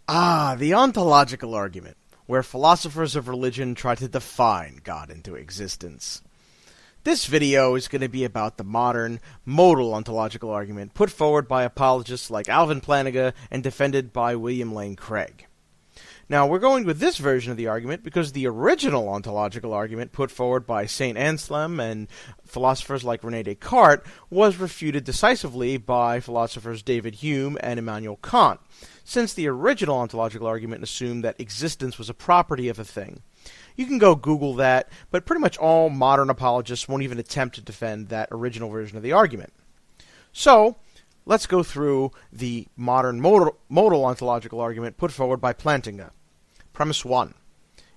The ontological argument, where philosophers of religion try to define God into existence. This video is going to be about the modern, modal ontological argument put forward by apologists like Alvin Plantinga and defended by William Lane Craig. Now, we're going with this version of the argument because the original ontological argument put forward by St. Anselm and philosophers like René Descartes was refuted decisively by philosophers David Hume and Immanuel Kant, since the original ontological argument assumed that existence was a property of a thing. You can go Google that, but pretty much all modern apologists won't even attempt to defend that original version of the argument. So, let's go through the modern modal ontological argument put forward by Plantinga. Premise 1.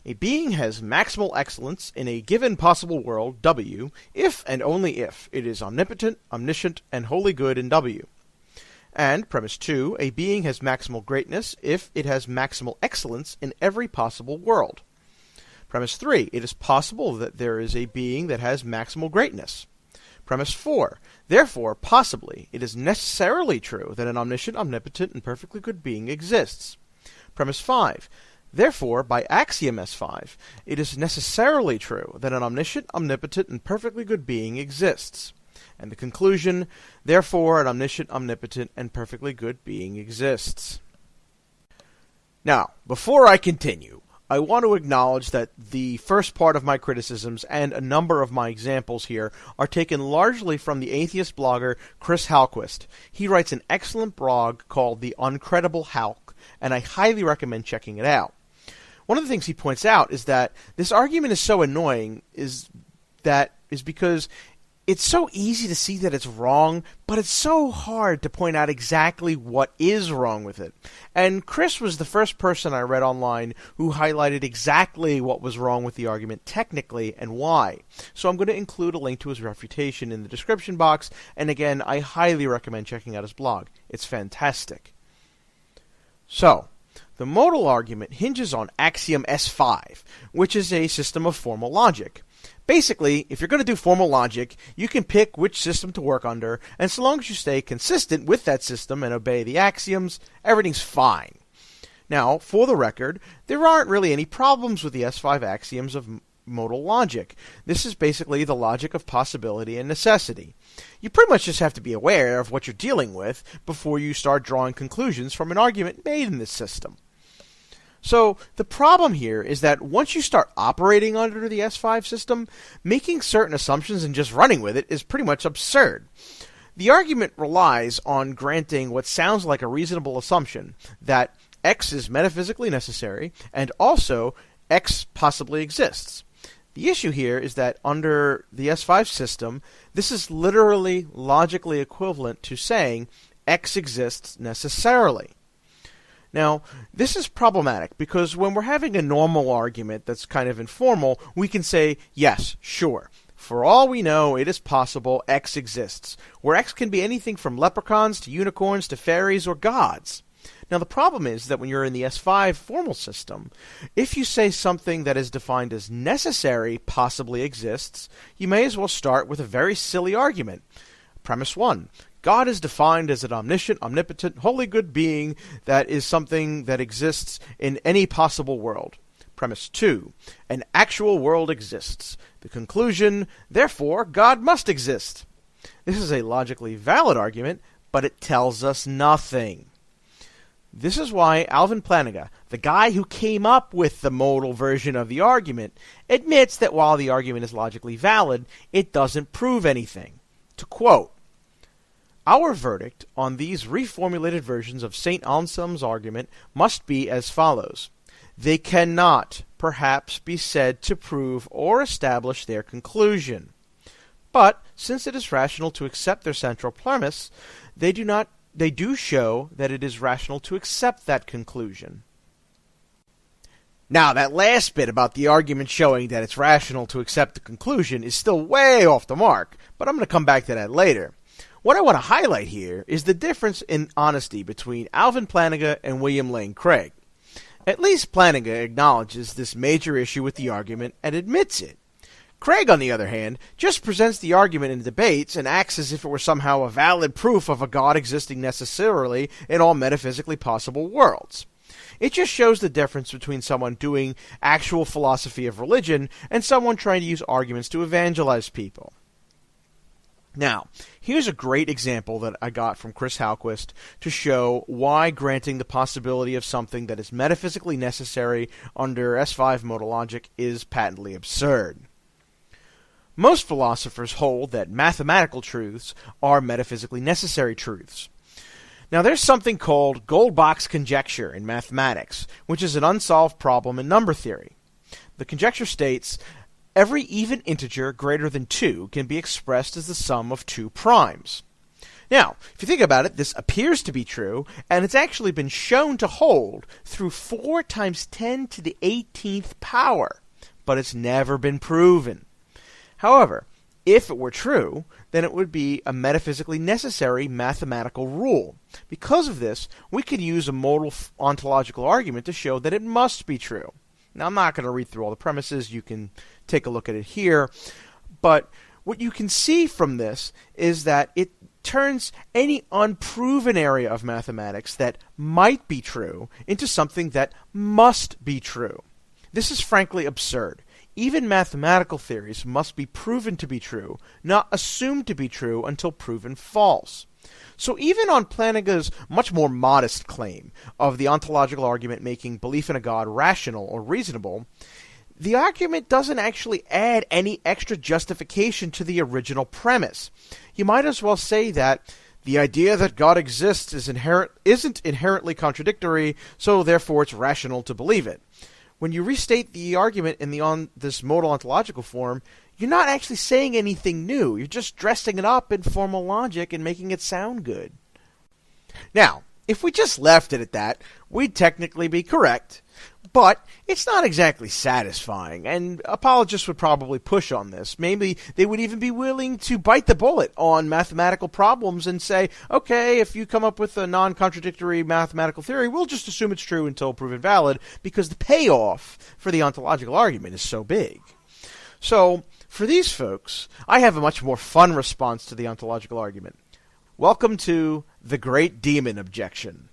A being has maximal excellence in a given possible world, W, if and only if it is omnipotent, omniscient, and wholly good in W. And premise 2. A being has maximal greatness if it has maximal excellence in every possible world. Premise 3. It is possible that there is a being that has maximal greatness. Premise 4. Therefore, possibly, it is necessarily true that an omniscient, omnipotent, and perfectly good being exists. Premise 5. Therefore, by axiom S5, it is necessarily true that an omniscient, omnipotent, and perfectly good being exists. And the conclusion, therefore, an omniscient, omnipotent, and perfectly good being exists. Now, before I continue, I want to acknowledge that the first part of my criticisms and a number of my examples here are taken largely from the atheist blogger Chris Halquist. He writes an excellent blog called The Uncredible Halk, and I highly recommend checking it out. One of the things he points out is that this argument is so annoying is because it's so easy to see that it's wrong, but it's so hard to point out exactly what is wrong with it. And Chris was the first person I read online who highlighted exactly what was wrong with the argument technically and why. So I'm going to include a link to his refutation in the description box, and again, I highly recommend checking out his blog. It's fantastic. So, the modal argument hinges on axiom S5, which is a system of formal logic. Basically, if you're going to do formal logic, you can pick which system to work under, and so long as you stay consistent with that system and obey the axioms, everything's fine. Now, for the record, there aren't really any problems with the S5 axioms of modal logic. This is basically the logic of possibility and necessity. You pretty much just have to be aware of what you're dealing with before you start drawing conclusions from an argument made in this system. So, the problem here is that once you start operating under the S5 system, making certain assumptions and just running with it is pretty much absurd. The argument relies on granting what sounds like a reasonable assumption, that X is metaphysically necessary, and also X possibly exists. The issue here is that under the S5 system, this is literally logically equivalent to saying X exists necessarily. Now, this is problematic because when we're having a normal argument that's kind of informal, we can say, yes, sure. For all we know, it is possible X exists, where X can be anything from leprechauns to unicorns to fairies or gods. Now, the problem is that when you're in the S5 formal system, if you say something that is defined as necessary possibly exists, you may as well start with a very silly argument. Premise 1. God is defined as an omniscient, omnipotent, wholly good being that is something that exists in any possible world. Premise 2. An actual world exists. The conclusion, therefore, God must exist. This is a logically valid argument, but it tells us nothing. This is why Alvin Plantinga, the guy who came up with the modal version of the argument, admits that while the argument is logically valid, it doesn't prove anything. To quote, "Our verdict on these reformulated versions of St. Anselm's argument must be as follows. They cannot, perhaps, be said to prove or establish their conclusion. But, since it is rational to accept their central premise, they do show that it is rational to accept that conclusion." Now, that last bit about the argument showing that it's rational to accept the conclusion is still way off the mark, but I'm going to come back to that later. What I want to highlight here is the difference in honesty between Alvin Plantinga and William Lane Craig. At least Plantinga acknowledges this major issue with the argument and admits it. Craig, on the other hand, just presents the argument in debates and acts as if it were somehow a valid proof of a God existing necessarily in all metaphysically possible worlds. It just shows the difference between someone doing actual philosophy of religion and someone trying to use arguments to evangelize people. Now, here's a great example that I got from Chris Halquist to show why granting the possibility of something that is metaphysically necessary under S5 modal logic is patently absurd. Most philosophers hold that mathematical truths are metaphysically necessary truths. Now, there's something called gold box conjecture in mathematics, which is an unsolved problem in number theory. The conjecture states every even integer greater than 2 can be expressed as the sum of 2 primes. Now, if you think about it, this appears to be true, and it's actually been shown to hold through 4 times 10 to the 18th power, but it's never been proven. However, if it were true, then it would be a metaphysically necessary mathematical rule. Because of this, we could use a modal ontological argument to show that it must be true. Now, I'm not going to read through all the premises. You can take a look at it here. But what you can see from this is that it turns any unproven area of mathematics that might be true into something that must be true. This is frankly absurd. Even mathematical theories must be proven to be true, not assumed to be true until proven false. So even on Plantinga's much more modest claim of the ontological argument making belief in a god rational or reasonable, the argument doesn't actually add any extra justification to the original premise. You might as well say that the idea that God exists isn't inherently contradictory, so therefore it's rational to believe it. When you restate the argument in this modal ontological form, you're not actually saying anything new. You're just dressing it up in formal logic and making it sound good. Now, if we just left it at that, we'd technically be correct. But it's not exactly satisfying, and apologists would probably push on this. Maybe they would even be willing to bite the bullet on mathematical problems and say, okay, if you come up with a non-contradictory mathematical theory, we'll just assume it's true until proven valid, because the payoff for the ontological argument is so big. So, for these folks, I have a much more fun response to the ontological argument. Welcome to the Great Demon Objection.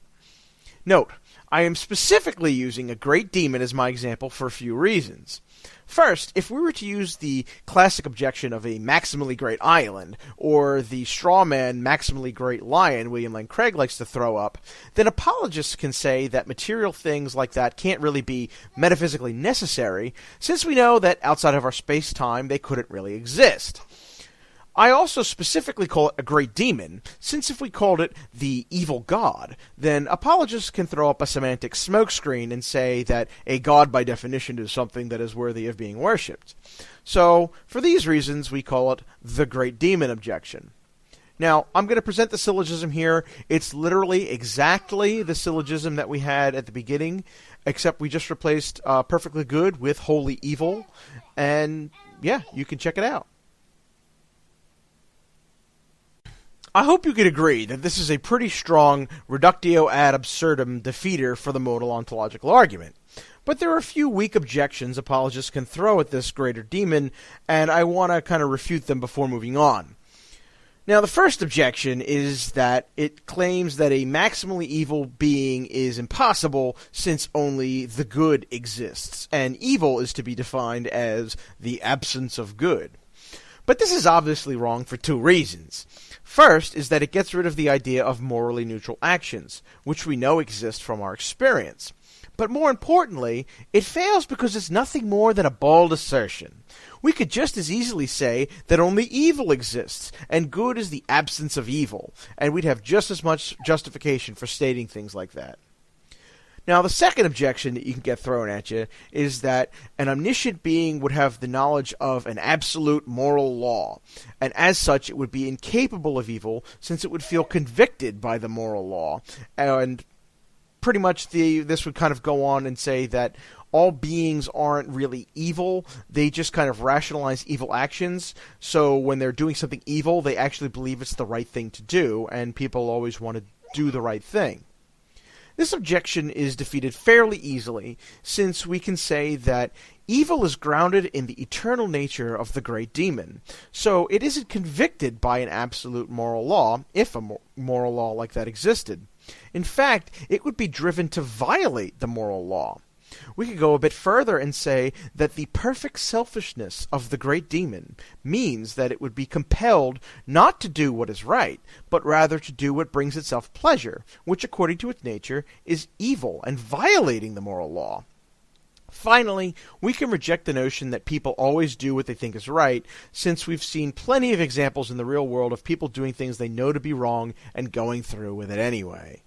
Note, I am specifically using a great demon as my example for a few reasons. First, if we were to use the classic objection of a maximally great island, or the straw man maximally great lion William Lane Craig likes to throw up, then apologists can say that material things like that can't really be metaphysically necessary, since we know that outside of our space-time they couldn't really exist. I also specifically call it a great demon, since if we called it the evil god, then apologists can throw up a semantic smokescreen and say that a god by definition is something that is worthy of being worshipped. So, for these reasons, we call it the great demon objection. Now, I'm going to present the syllogism here. It's literally exactly the syllogism that we had at the beginning, except we just replaced perfectly good with wholly evil, and yeah, you can check it out. I hope you could agree that this is a pretty strong reductio ad absurdum defeater for the modal ontological argument. But there are a few weak objections apologists can throw at this greater demon, and I want to kind of refute them before moving on. Now, the first objection is that it claims that a maximally evil being is impossible since only the good exists, and evil is to be defined as the absence of good. But this is obviously wrong for two reasons. First is that it gets rid of the idea of morally neutral actions, which we know exist from our experience. But more importantly, it fails because it's nothing more than a bald assertion. We could just as easily say that only evil exists, and good is the absence of evil, and we'd have just as much justification for stating things like that. Now, the second objection that you can get thrown at you is that an omniscient being would have the knowledge of an absolute moral law, and as such it would be incapable of evil since it would feel convicted by the moral law. And pretty much this would kind of go on and say that all beings aren't really evil, they just kind of rationalize evil actions, so when they're doing something evil, they actually believe it's the right thing to do, and people always want to do the right thing. This objection is defeated fairly easily, since we can say that evil is grounded in the eternal nature of the great demon, so it isn't convicted by an absolute moral law, if a moral law like that existed. In fact, it would be driven to violate the moral law. We could go a bit further and say that the perfect selfishness of the great demon means that it would be compelled not to do what is right, but rather to do what brings itself pleasure, which according to its nature is evil and violating the moral law. Finally, we can reject the notion that people always do what they think is right, since we've seen plenty of examples in the real world of people doing things they know to be wrong and going through with it anyway.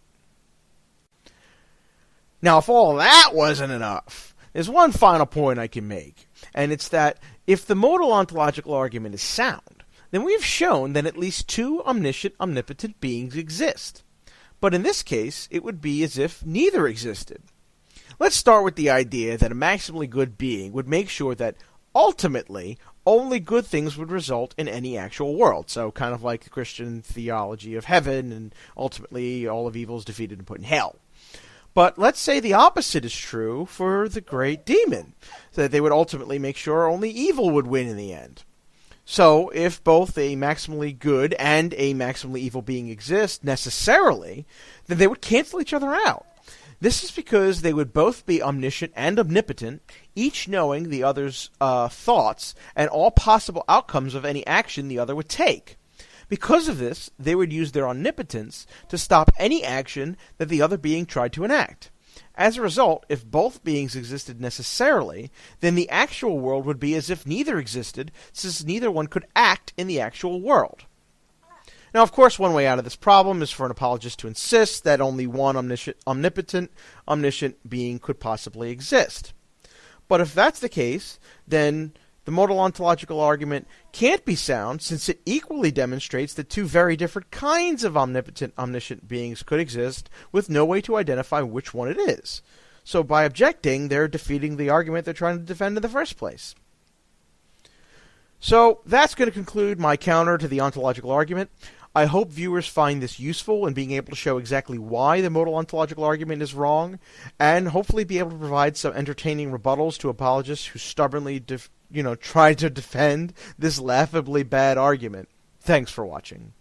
Now, if all that wasn't enough, there's one final point I can make, and it's that if the modal ontological argument is sound, then we've shown that at least two omniscient, omnipotent beings exist. But in this case, it would be as if neither existed. Let's start with the idea that a maximally good being would make sure that, ultimately, only good things would result in any actual world. So kind of like the Christian theology of heaven, and ultimately all of evil is defeated and put in hell. But let's say the opposite is true for the great demon, so that they would ultimately make sure only evil would win in the end. So, if both a maximally good and a maximally evil being exist necessarily, then they would cancel each other out. This is because they would both be omniscient and omnipotent, each knowing the other's thoughts and all possible outcomes of any action the other would take. Because of this, they would use their omnipotence to stop any action that the other being tried to enact. As a result, if both beings existed necessarily, then the actual world would be as if neither existed, since neither one could act in the actual world. Now, of course, one way out of this problem is for an apologist to insist that only one omnipotent, omniscient being could possibly exist. But if that's the case, then the modal ontological argument can't be sound, since it equally demonstrates that two very different kinds of omnipotent, omniscient beings could exist, with no way to identify which one it is. So by objecting, they're defeating the argument they're trying to defend in the first place. So that's going to conclude my counter to the ontological argument. I hope viewers find this useful in being able to show exactly why the modal ontological argument is wrong, and hopefully be able to provide some entertaining rebuttals to apologists who stubbornly try to defend this laughably bad argument. Thanks for watching.